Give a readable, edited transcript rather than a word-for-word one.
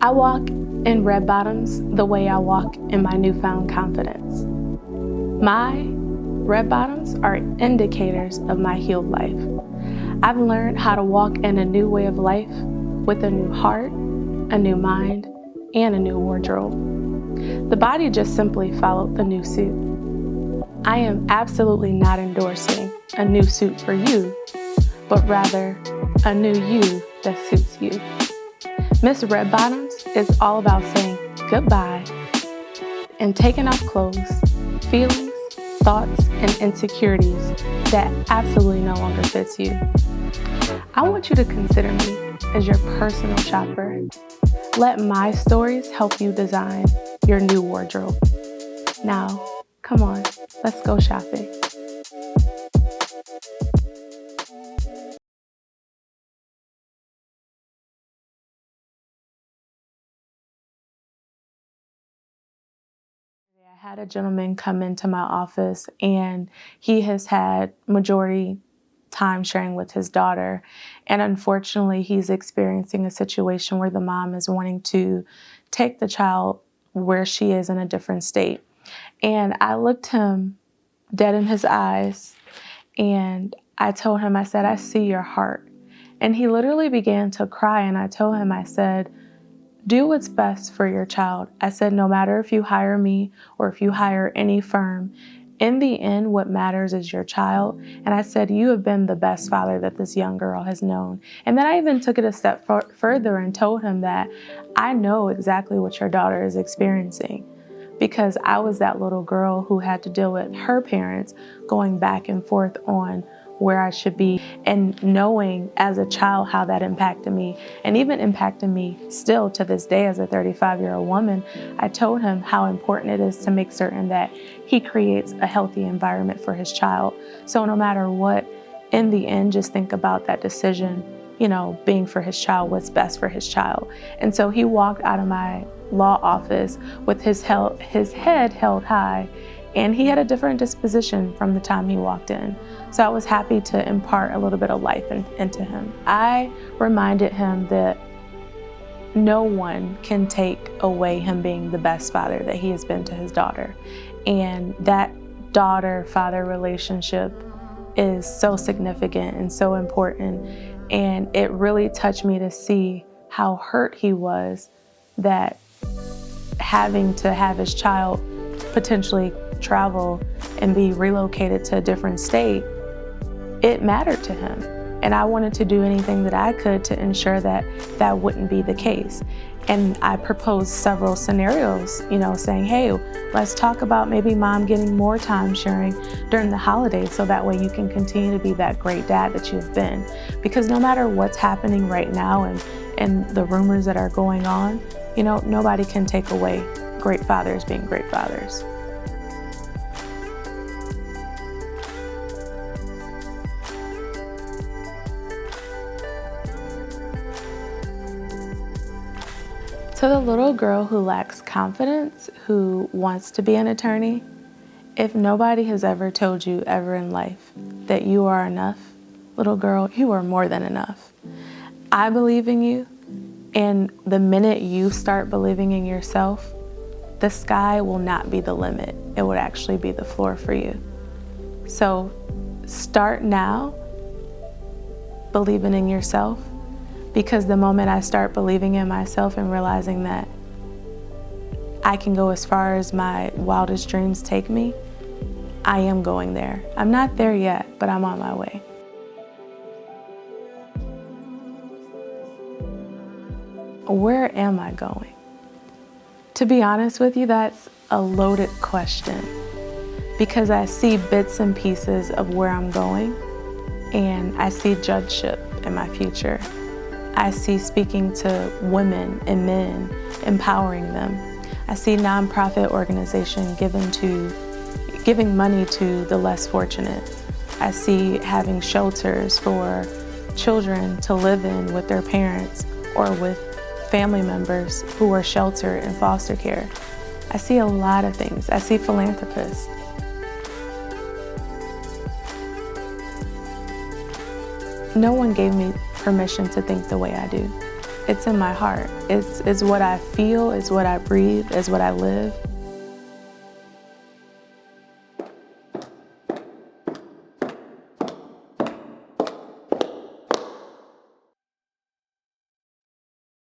I walk in red bottoms the way I walk in my newfound confidence. My red bottoms are indicators of my healed life. I've learned how to walk in a new way of life with a new heart, a new mind, and a new wardrobe. The body just simply followed the new suit. I am absolutely not endorsing a new suit for you, but rather a new you that suits you. Miss Red Bottoms is all about saying goodbye and taking off clothes, feelings, thoughts, and insecurities that absolutely no longer fits you. I want you to consider me as your personal shopper. Let my stories help you design your new wardrobe. Now, come on, let's go shopping. I had a gentleman come into my office and he has had majority time sharing with his daughter. And unfortunately, he's experiencing a situation where the mom is wanting to take the child where she is in a different state. And I looked him dead in his eyes and I told him, I said, I see your heart. And he literally began to cry. And I told him, I said, do what's best for your child. I said, no matter if you hire me or if you hire any firm, in the end, what matters is your child. And I said, you have been the best father that this young girl has known. And then I even took it a step further and told him that I know exactly what your daughter is experiencing because I was that little girl who had to deal with her parents going back and forth on where I should be and knowing as a child how that impacted me and even impacting me still to this day as a 35-year-old woman. I told him how important it is to make certain that he creates a healthy environment for his child. So no matter what, in the end, just think about that decision, being for his child, what's best for his child. And so he walked out of my law office with his head held high, and he had a different disposition from the time he walked in. So I was happy to impart a little bit of life into him. I reminded him that no one can take away him being the best father that he has been to his daughter. And that daughter-father relationship is so significant and so important. And it really touched me to see how hurt he was that having to have his child potentially travel and be relocated to a different state, it mattered to him. And I wanted to do anything that I could to ensure that that wouldn't be the case. And I proposed several scenarios, saying, hey, let's talk about maybe mom getting more time sharing during the holidays so that way you can continue to be that great dad that you've been. Because no matter what's happening right now and the rumors that are going on, nobody can take away great fathers being great fathers. To the little girl who lacks confidence, who wants to be an attorney, if nobody has ever told you ever in life that you are enough, little girl, you are more than enough. I believe in you, and the minute you start believing in yourself, the sky will not be the limit. It would actually be the floor for you. So start now believing in yourself. Because the moment I start believing in myself and realizing that I can go as far as my wildest dreams take me, I am going there. I'm not there yet, but I'm on my way. Where am I going? To be honest with you, that's a loaded question because I see bits and pieces of where I'm going and I see judgeship in my future. I see speaking to women and men, empowering them. I see nonprofit organization giving money to the less fortunate. I see having shelters for children to live in with their parents or with family members who are sheltered in foster care. I see a lot of things. I see philanthropists. No one gave me permission to think the way I do. It's in my heart. It's what I feel, it's what I breathe, it's what I live.